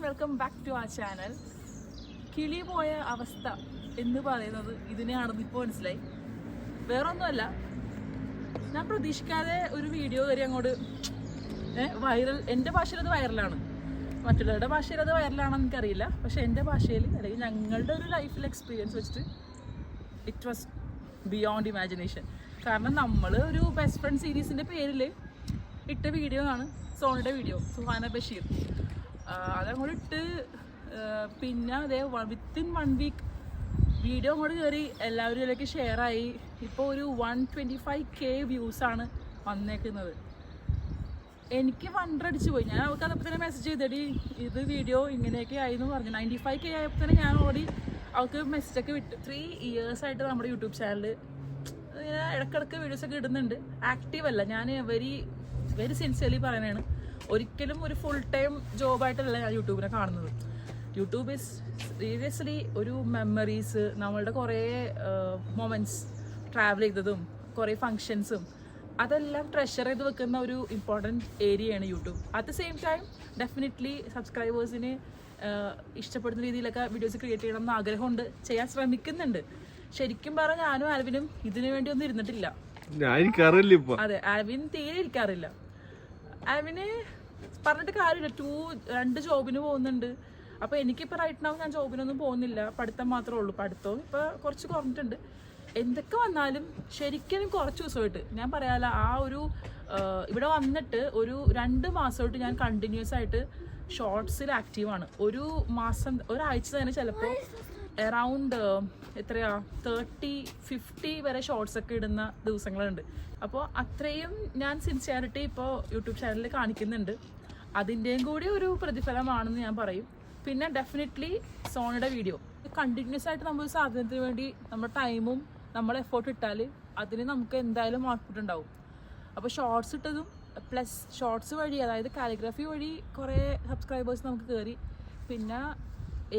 Welcome back to ആ channel. കിളി പോയ അവസ്ഥ എന്ന് പറയുന്നത് ഇതിനെയാണെന്ന് ഇപ്പോൾ മനസ്സിലായി. വേറൊന്നുമല്ല, ഞാൻ പ്രതീക്ഷിക്കാതെ ഒരു വീഡിയോ കയറി അങ്ങോട്ട് വൈറൽ. എൻ്റെ ഭാഷയിൽ അത് വൈറലാണ്, മറ്റുള്ളവരുടെ ഭാഷയിൽ അത് വൈറലാണെന്ന് എനിക്കറിയില്ല. പക്ഷേ എൻ്റെ ഭാഷയിൽ അല്ലെങ്കിൽ ഞങ്ങളുടെ ഒരു ലൈഫിൽ എക്സ്പീരിയൻസ് വെച്ചിട്ട് ഇറ്റ് വാസ് ബിയോണ്ട് ഇമാജിനേഷൻ. കാരണം നമ്മൾ ഒരു ബെസ്റ്റ് ഫ്രണ്ട് സീരീസിൻ്റെ പേരിൽ ഇട്ട വീഡിയോ ആണ് സോണിയുടെ വീഡിയോ, സുഹാന ബഷീർ. അതങ്ങോട്ട് ഇട്ട് പിന്നെ അതേ വിത്തിൻ 1 വീക്ക് വീഡിയോ അങ്ങോട്ട് കയറി എല്ലാവരും ഇതിലേക്ക് ഷെയറായി. ഇപ്പോൾ ഒരു 125K വ്യൂസാണ് വന്നേക്കുന്നത്. എനിക്ക് വണ്ടടിച്ച് പോയി. ഞാൻ അവർക്ക് അതപ്പോൾ തന്നെ മെസ്സേജ് ചെയ്തടി ഇത് വീഡിയോ ഇങ്ങനെയൊക്കെ ആയി എന്ന് പറഞ്ഞു. 95K ആയപ്പോൾ തന്നെ ഞാൻ ഓൾറെഡി അവർക്ക് മെസ്സേജൊക്കെ വിട്ടു. 3 ഇയേഴ്സായിട്ട് നമ്മുടെ യൂട്യൂബ് ചാനൽ ഇങ്ങനെ ഇടയ്ക്കിടയ്ക്ക് വീഡിയോസൊക്കെ ഇടുന്നുണ്ട്. ആക്റ്റീവ് അല്ല, ഞാൻ വെരി സിൻസിയർലി പറയുന്നതാണ്. ഒരിക്കലും ഒരു ഫുൾ ടൈം ജോബായിട്ടല്ല ഞാൻ യൂട്യൂബിനെ കാണുന്നത്. യൂട്യൂബ് ഈസ് സീരിയസ്ലി ഒരു മെമ്മറീസ്, നമ്മളുടെ കുറേ മൊമെൻറ്റ്സ്, ട്രാവൽ ചെയ്തതും കുറേ ഫങ്ഷൻസും അതെല്ലാം ട്രഷർ ചെയ്ത് വെക്കുന്ന ഒരു ഇമ്പോർട്ടൻറ്റ് ഏരിയയാണ് YouTube. At the same time definitely സബ്സ്ക്രൈബേഴ്സിന് ഇഷ്ടപ്പെടുന്ന രീതിയിലൊക്കെ വീഡിയോസ് ക്രിയേറ്റ് ചെയ്യണം എന്ന് ആഗ്രഹമുണ്ട്, ചെയ്യാൻ ശ്രമിക്കുന്നുണ്ട്. ശരിക്കും പറഞ്ഞാൽ ഞാനും ആൽവിനും ഇതിനു വേണ്ടി ഒന്നും ഇരുന്നിട്ടില്ല. അതെ, ആൽവിൻ തീരെ ഇരിക്കാറില്ല. ആൽവിന് പറഞ്ഞിട്ട് കാര്യമില്ല, 2 ജോബിന് പോകുന്നുണ്ട്. അപ്പോൾ എനിക്കിപ്പോൾ റൈറ്റ് നൗ ഞാൻ ജോബിനൊന്നും പോകുന്നില്ല, പഠിത്തം മാത്രമേ ഉള്ളൂ. പഠിത്തവും ഇപ്പോൾ കുറച്ച് കുറഞ്ഞിട്ടുണ്ട്. എന്തൊക്കെ വന്നാലും ശരിക്കും കുറച്ച് ദിവസമായിട്ട് ഞാൻ പറയാല, ആ ഒരു ഇവിടെ വന്നിട്ട് ഒരു 2 മാസമായിട്ട് ഞാൻ കണ്ടിന്യൂസ് ആയിട്ട് ഷോർട്സിൽ ആക്റ്റീവാണ്. ഒരു മാസം ഒരാഴ്ച തന്നെ ചിലപ്പോൾ അറൗണ്ട് എത്രയാ 30-50 വരെ ഷോർട്സൊക്കെ ഇടുന്ന ദിവസങ്ങളുണ്ട്. അപ്പോൾ അത്രയും ഞാൻ സിൻസിയറിറ്റി ഇപ്പോൾ യൂട്യൂബ് ചാനലിൽ കാണിക്കുന്നുണ്ട്. അതിൻ്റെയും കൂടി ഒരു പ്രതിഫലമാണെന്ന് ഞാൻ പറയും. പിന്നെ ഡെഫിനറ്റ്ലി സോണിയുടെ വീഡിയോ കണ്ടിന്യൂസ് ആയിട്ട് നമ്മൾ സാധനത്തിന് വേണ്ടി നമ്മുടെ ടൈമും നമ്മൾ എഫേർട്ട് ഇട്ടാൽ അതിന് നമുക്ക് എന്തായാലും ഔട്ട്പുട്ട് ഉണ്ടാവും. അപ്പോൾ ഷോർട്സ് ഇട്ടതും പ്ലസ് ഷോർട്സ് വഴി, അതായത് കാലിഗ്രാഫി വഴി കുറേ സബ്സ്ക്രൈബേഴ്സ് നമുക്ക് കയറി. പിന്നെ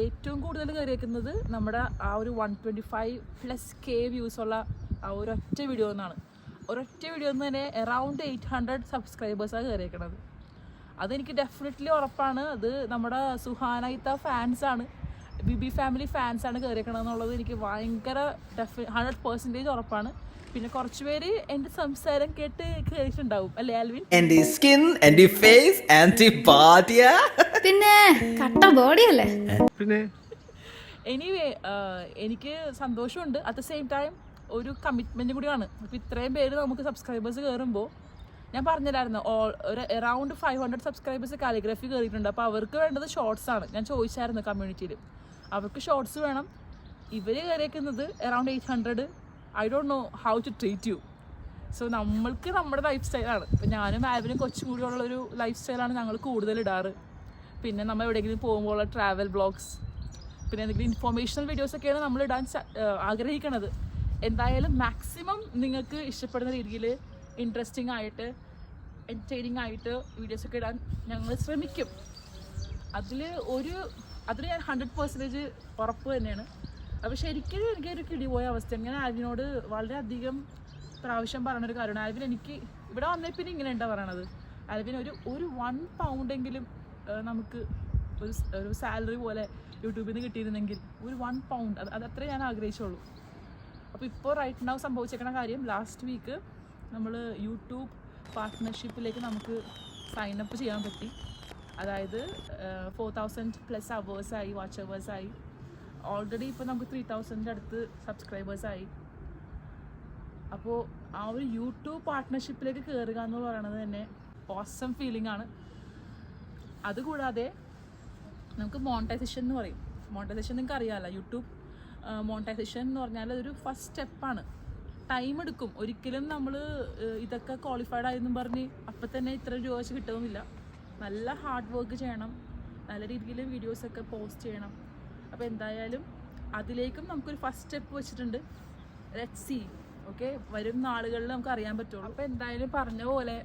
ഏറ്റവും കൂടുതൽ കയറിയേക്കുന്നത് നമ്മുടെ ആ ഒരു 125+ K വ്യൂസുള്ള ആ ഒരൊറ്റ വീഡിയോ എന്നാണ്. ഒരൊറ്റ വീഡിയോ എന്ന് തന്നെ അറൗണ്ട് 800 സബ്സ്ക്രൈബേഴ്സാണ് കയറിയേക്കണത്. അതെനിക്ക് ഡെഫിനറ്റ്ലി ഉറപ്പാണ്. അത് നമ്മുടെ സുഹാനയിത്ത ഫാൻസാണ്, ബിബി ഫാമിലി ഫാൻസാണ് കയറിയേക്കണമെന്നുള്ളത് എനിക്ക് ഭയങ്കര 100% ഉറപ്പാണ്. പിന്നെ കുറച്ച് പേര് എൻ്റെ സംസാരം കേട്ട് കേട്ടിട്ടുണ്ടാവും അല്ലേ ആൽവിൻ? പിന്നെ കട്ട ബോഡിയല്ലേ. എനിവേ എനിക്ക് സന്തോഷമുണ്ട്. അറ്റ് ദ സെയിം ടൈം ഒരു കമ്മിറ്റ്മെൻറ്റ് കൂടിയാണ്. അപ്പോൾ ഇത്രയും പേര് നമുക്ക് സബ്സ്ക്രൈബേഴ്സ് കയറുമ്പോൾ ഞാൻ പറഞ്ഞില്ലായിരുന്നു ഒരു അറൗണ്ട് 500 സബ്സ്ക്രൈബേഴ്സ് കാലിഗ്രാഫി കയറിയിട്ടുണ്ട്. അപ്പോൾ അവർക്ക് വേണ്ടത് ഷോർട്സ് ആണ്. ഞാൻ ചോദിച്ചായിരുന്നു കമ്മ്യൂണിറ്റിയിൽ, അവർക്ക് ഷോർട്സ് വേണം. ഇവർ കയറിയേക്കുന്നത് around 800. I don't know how to treat you. So നമ്മൾക്ക് നമ്മുടെ ലൈഫ് സ്റ്റൈലാണ്. ഇപ്പം ഞാനും ആൽവിനും കൊച്ചും കൂടിയുള്ളൊരു ലൈഫ് സ്റ്റൈലാണ് ഞങ്ങൾ കൂടുതൽ ഇടാറ്. പിന്നെ നമ്മൾ എവിടെയെങ്കിലും പോകുമ്പോഴുള്ള ട്രാവൽ വ്ളോഗ്സ്, പിന്നെ എന്തെങ്കിലും ഇൻഫോർമേഷണൽ വീഡിയോസൊക്കെയാണ് നമ്മൾ ഇടാൻ ആഗ്രഹിക്കണത്. എന്തായാലും മാക്സിമം നിങ്ങൾക്ക് ഇഷ്ടപ്പെടുന്ന രീതിയിൽ ഇൻട്രസ്റ്റിംഗ് ആയിട്ട് എൻ്റർടൈനിങ് ആയിട്ട് വീഡിയോസൊക്കെ ഇടാൻ ഞങ്ങൾ ശ്രമിക്കും. അതിൽ ഞാൻ 100% ഉറപ്പ് തന്നെയാണ്. അപ്പോൾ ശരിക്കും എനിക്കൊരു കിടി പോയ അവസ്ഥയാണ്. ഞാൻ ആൽവിനോട് വളരെയധികം പ്രാവശ്യം പറയണൊരു കാര്യമാണ്. ആൽവിൻ എനിക്ക് ഇവിടെ വന്നേ പിന്നെ ഇങ്ങനെ എന്താ പറയണത്, ആൽവിൻ ഒരു 1 പൗണ്ടെങ്കിലും നമുക്ക് ഒരു സാലറി പോലെ യൂട്യൂബിൽ നിന്ന് കിട്ടിയിരുന്നെങ്കിൽ ഒരു 1 പൗണ്ട്, അത് അത്രേ ഞാൻ ആഗ്രഹിച്ചുള്ളൂ. അപ്പോൾ ഇപ്പോൾ റൈറ്റ് നൗ സംഭവിച്ചേക്കണ കാര്യം, ലാസ്റ്റ് വീക്ക് നമ്മൾ യൂട്യൂബ് പാർട്ട്ണർഷിപ്പിലേക്ക് നമുക്ക് സൈനപ്പ് ചെയ്യാൻ പറ്റി. അതായത് 4000+ അവേഴ്സായി, വാച്ച് അവേഴ്സായി. ഓൾറെഡി ഇപ്പോൾ നമുക്ക് 3000 അടുത്ത് സബ്സ്ക്രൈബേഴ്സായി. അപ്പോൾ ആ ഒരു യൂട്യൂബ് പാർട്ട്ണർഷിപ്പിലേക്ക് കയറുക എന്ന് പറയുന്നത് തന്നെ ഓസം ഫീലിംഗ് ആണ്. അതുകൂടാതെ നമുക്ക് മോണിറ്റൈസേഷൻ എന്ന് പറയും. മോണിറ്റൈസേഷൻ നിങ്ങൾക്ക് അറിയാമല്ലോ, യൂട്യൂബ് മോണിറ്റൈസേഷൻ എന്ന് പറഞ്ഞാൽ അതൊരു ഫസ്റ്റ് സ്റ്റെപ്പാണ്. ടൈം എടുക്കും. ഒരിക്കലും നമ്മൾ ഇതൊക്കെ ക്വാളിഫൈഡ് ആയെന്നും പറഞ്ഞ് അപ്പം തന്നെ ഇത്ര രൂപ വെച്ച് കിട്ടുന്നില്ല. നല്ല ഹാർഡ് വർക്ക് ചെയ്യണം, നല്ല രീതിയിൽ വീഡിയോസൊക്കെ പോസ്റ്റ് ചെയ്യണം. അപ്പോൾ എന്തായാലും അതിലേക്കും നമുക്കൊരു ഫസ്റ്റ് സ്റ്റെപ്പ് വെച്ചിട്ടുണ്ട്. Let's see. ഓക്കെ, വരും നാളുകളിൽ നമുക്ക് അറിയാൻ പറ്റുള്ളൂ. അപ്പോൾ എന്തായാലും പറഞ്ഞ പോലെ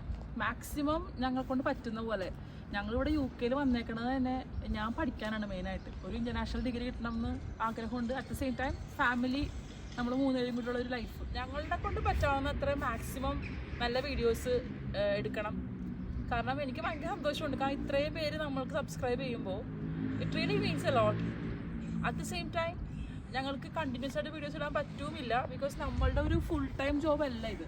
മാക്സിമം ഞങ്ങളെക്കൊണ്ട് പറ്റുന്ന പോലെ, ഞങ്ങളിവിടെ UK വന്നേക്കണത് തന്നെ ഞാൻ പഠിക്കാനാണ് മെയിനായിട്ട്. ഒരു ഇൻ്റർനാഷണൽ ഡിഗ്രി കിട്ടണമെന്ന് ആഗ്രഹമുണ്ട്. At the same time family, നമ്മൾ 3 പേരും കൂടിയുള്ള ഒരു ലൈഫ്. ഞങ്ങളുടെ കൊണ്ട് പറ്റാവുന്ന അത്ര മാക്സിമം നല്ല വീഡിയോസ് എടുക്കണം. കാരണം എനിക്ക് ഭയങ്കര സന്തോഷമുണ്ട്. കാരണം ഇത്രയും പേര് നമ്മൾക്ക് സബ്സ്ക്രൈബ് ചെയ്യുമ്പോൾ it really means a lot. At the same time ഞങ്ങൾക്ക് കണ്ടിന്യൂസ് ആയിട്ട് വീഡിയോസ് ഇടാൻ പറ്റുമില്ല, ബിക്കോസ് നമ്മളുടെ ഒരു ഫുൾ ടൈം ജോബ് അല്ല ഇത്.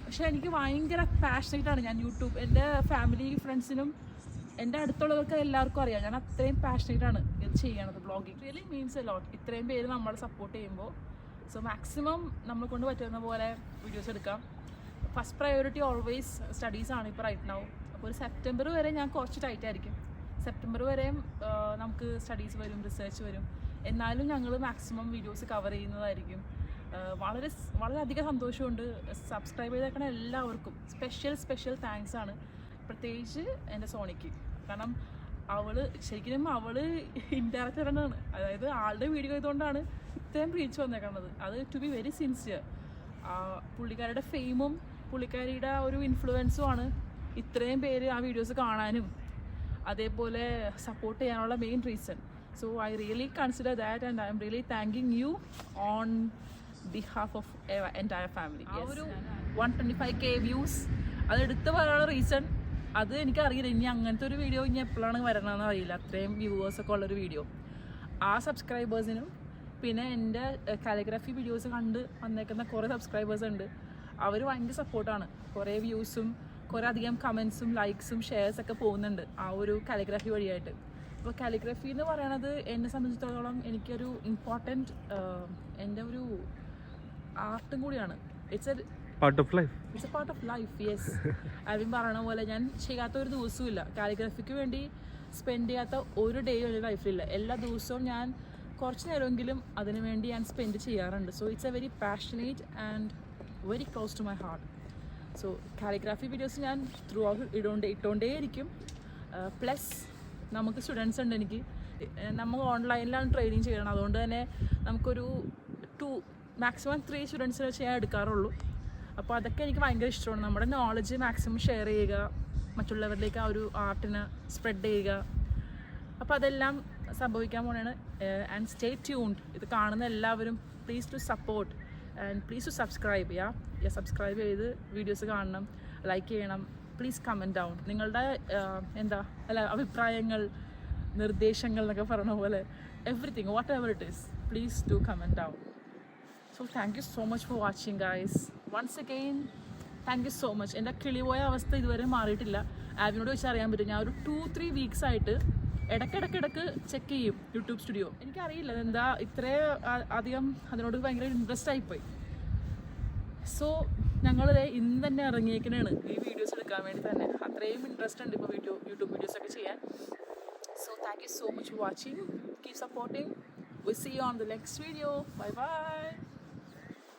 പക്ഷേ എനിക്ക് ഭയങ്കര പാഷനേറ്റാണ് ഞാൻ യൂട്യൂബ്. എൻ്റെ ഫാമിലി ഫ്രണ്ട്സിനും എൻ്റെ അടുത്തുള്ളവർക്ക് എല്ലാവർക്കും അറിയാം ഞാൻ അത്രയും പാഷനേറ്റാണ് ഇത് ചെയ്യണത്. Blogging really means a lot. ഇത്രയും പേര് നമ്മളെ സപ്പോർട്ട് ചെയ്യുമ്പോൾ സോ മാക്സിമം നമ്മളെ കൊണ്ട് പറ്റുന്ന പോലെ വീഡിയോസ് എടുക്കാം. ഫസ്റ്റ് പ്രയോറിറ്റി ഓൾവേസ് സ്റ്റഡീസാണ് ഇപ്പോൾ റൈറ്റ് നൗ. അപ്പോൾ ഒരു സെപ്റ്റംബർ വരെ ഞാൻ കുറച്ച് ടൈറ്റ് ആയിരിക്കും. സെപ്റ്റംബർ വരെയും നമുക്ക് സ്റ്റഡീസ് വരും, റിസർച്ച് വരും. എന്നാലും ഞങ്ങൾ മാക്സിമം വീഡിയോസ് കവർ ചെയ്യുന്നതായിരിക്കും. വളരെയധികം സന്തോഷമുണ്ട്. സബ്സ്ക്രൈബ് ചെയ്തേക്കണ എല്ലാവർക്കും സ്പെഷ്യൽ താങ്ക്സ് ആണ്. പ്രത്യേകിച്ച് എൻ്റെ സോണിക്ക്. കാരണം ശരിക്കും അവൾ ഇൻഡയറക്റ്റ് ആണ്. അതായത് ആളുടെ വീഡിയോ ചെയ്തുകൊണ്ടാണ് ഇത്രയും റീച്ച് വന്നേക്കുന്നത്. അത് ടു ബി വെരി സിൻസിയർ. പുള്ളിക്കാരുടെ ഫെയിമും പുള്ളിക്കാരിയുടെ ഒരു ഇൻഫ്ലുവൻസും ആണ് ഇത്രയും പേര് ആ വീഡിയോസ് കാണാനും അതേപോലെ സപ്പോർട്ട് ചെയ്യാനുള്ള main reason. So I really consider that and I am really thanking you on behalf of entire family. ആ ഒരു 125K വ്യൂസ് അത് എടുത്ത് പറയാനുള്ള റീസൺ അത് എനിക്കറിയില്ല. ഇനി അങ്ങനത്തെ ഒരു വീഡിയോ ഇനി എപ്പോഴാണ് വരണമെന്ന് അറിയില്ല. അത്രയും വ്യൂവേഴ്സൊക്കെ ഉള്ളൊരു വീഡിയോ ആ സബ്സ്ക്രൈബേഴ്സിനും പിന്നെ എൻ്റെ കാലിഗ്രാഫി വീഡിയോസ് കണ്ട് വന്നേക്കുന്ന കുറേ സബ്സ്ക്രൈബേഴ്സ് ഉണ്ട്. അവർ ഭയങ്കര സപ്പോർട്ടാണ്. കുറേ വ്യൂസും കുറേ അധികം കമൻസും ലൈക്സും ഷെയർസൊക്കെ പോകുന്നുണ്ട് ആ ഒരു കാലിഗ്രാഫി വഴിയായിട്ട്. അപ്പോൾ കാലിഗ്രാഫി എന്ന് പറയണത് എന്നെ സംബന്ധിച്ചിടത്തോളം എനിക്കൊരു ഇമ്പോർട്ടൻറ്റ് എൻ്റെ ഒരു ആർട്ടും കൂടിയാണ്. It's A part of life. Yes, ആരും പറയണ പോലെ ഞാൻ ചെയ്യാത്ത ഒരു ദിവസവും ഇല്ല. കാലിഗ്രാഫിക്ക് വേണ്ടി സ്പെൻഡ് ചെയ്യാത്ത ഒരു ഡേയും എൻ്റെ ലൈഫിലില്ല. എല്ലാ ദിവസവും ഞാൻ കുറച്ച് നേരമെങ്കിലും അതിനു വേണ്ടി ഞാൻ സ്പെൻഡ് ചെയ്യാറുണ്ട്. So it's a very passionate and very close to my heart. So calligraphy videos ഞാൻ ത്രൂ ഔട്ട് ഇട്ടുകൊണ്ടേയിരിക്കും. പ്ലസ് നമുക്ക് സ്റ്റുഡൻസ് ഉണ്ട്. എനിക്ക് നമ്മൾ ഓൺലൈനിലാണ് ട്രെയിനിങ് ചെയ്യണം. അതുകൊണ്ട് തന്നെ നമുക്കൊരു 2 മാക്സിമം 3 സ്റ്റുഡൻസിനെ ചെയ്യാൻ എടുക്കാറുള്ളൂ. അപ്പോൾ അതൊക്കെ എനിക്ക് ഭയങ്കര ഇഷ്ടമാണ്. നമ്മുടെ നോളജ് മാക്സിമം ഷെയർ ചെയ്യുക, മറ്റുള്ളവരിലേക്ക് ആ ഒരു ആർട്ടിനെ സ്പ്രെഡ് ചെയ്യുക. അപ്പോൾ അതെല്ലാം സംഭവിക്കാൻ പോണെയാണ്. And stay tuned. ഇത് കാണുന്ന എല്ലാവരും please to support and please to subscribe. Subscribe ചെയ്ത് വീഡിയോസ് കാണണം, ലൈക്ക് ചെയ്യണം. പ്ലീസ് കമൻറ്റ് ഡൗൺ നിങ്ങളുടെ അഭിപ്രായങ്ങൾ, നിർദ്ദേശങ്ങൾ എന്നൊക്കെ പറഞ്ഞ പോലെ everything whatever it is please do comment down. So thank you so much for watching guys. Once again thank you so much. എൻ്റെ കിളിപോയ അവസ്ഥ ഇതുവരെ മാറിയിട്ടില്ല. ആവിനോട് വെച്ച് അറിയാൻ പറ്റും. ഞാൻ ഒരു 2-3 വീക്സ് ആയിട്ട് ഇടയ്ക്കിടയ്ക്ക് ചെക്ക് ചെയ്യും യൂട്യൂബ് സ്റ്റുഡിയോ. എനിക്കറിയില്ല എന്താ ഇത്രയും അധികം അതിനോട് ഭയങ്കര ഇൻട്രസ്റ്റ് ആയിപ്പോയി. സോ ഞങ്ങൾ ഇന്ന് തന്നെ ഇറങ്ങിയേക്കണാണ് ഈ വീഡിയോസ് എടുക്കാൻ വേണ്ടി തന്നെ. അത്രയും ഇൻട്രസ്റ്റ് ഉണ്ട് ഇപ്പോൾ യൂട്യൂബ് വീഡിയോസൊക്കെ ചെയ്യാൻ. So thank you so much for watching. Keep supporting. We'll see you on the next video. Bye bye.